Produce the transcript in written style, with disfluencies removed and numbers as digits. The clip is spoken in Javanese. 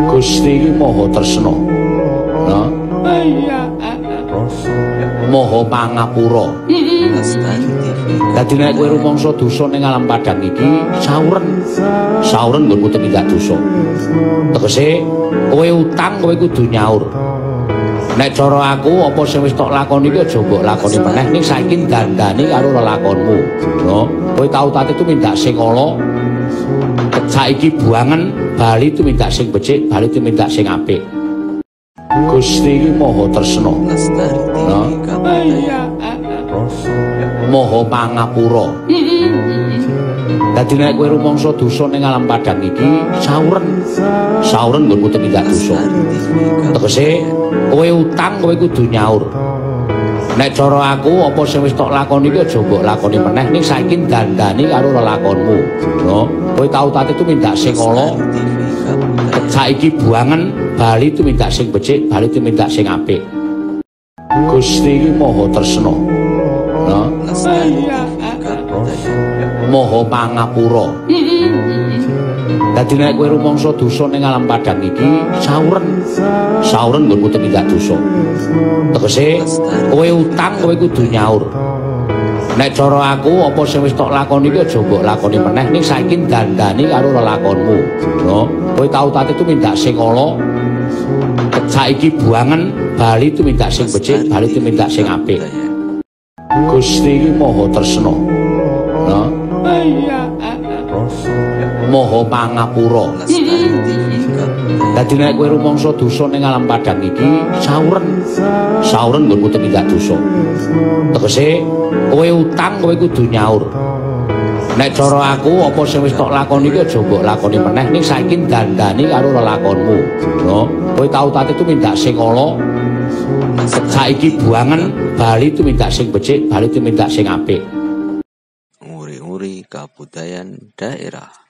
Gusti iki maha tresna. Nah. Maha pangapura. Dadi nek kowe rumangsa dosa ning alam padang iki sauren nggonmu tumindak dosa. Tegese kowe utang kowe kudu nyaur. Nek cara aku apa sing wis tok lakoni iki aja mbok lakoni meneh ning saiki dandani karo lelakonmu. No, kowe tau tate tumindak sing ala. Saiki buangen bali tumindak sing becik, bali tumindak sing apik. Gusti iki maha tresna. No. Maha pangapura. Dadi nek kowe rumangsa dosa ning alam padang iki sauren nggonmu tumindak dosa. Tegese kowe utang kowe kudu nyaur. Nek cara aku apa sing wis tok lakoni iki aja mbok lakoni meneh ning saiki dandani karo lelakonmu. No, kowe tau tate tumindak sing ala. Saiki buangen bali tumindak sing becik, bali tumindak sing apik. Gusti iki maha tresna. No. Maha pangapura. Dadi nek kowe rumangsa dosa ning alam padang iki sauren nggonmu tumindak dosa. Tegese kowe utang kowe kudu nyaur. Nek cara aku apa sing wis tok lakoni iki aja mbok lakoni meneh ning saiki dandani karo lelakonmu. No, kowe tau tate tumindak sing ala. Saiki buangen bali tumindak sing becik, bali tumindak sing apik. Gusti iki maha tresna. No. Maha pangapura. Dadi nek kowe rumangsa dosa ning alam padang iki sauren nggonmu tumindak dosa. Tegese kowe utang kowe kudu nyaur. Nek cara aku apa sing wis tok lakoni iki aja mbok lakoni meneh ning saiki dandani karo lelakonmu. No, kowe tau tate tumindak sing ala. Saiki buangen bali tumindak sing becik, bali tumindak sing apik. Nguri-nguri kabudayan daerah.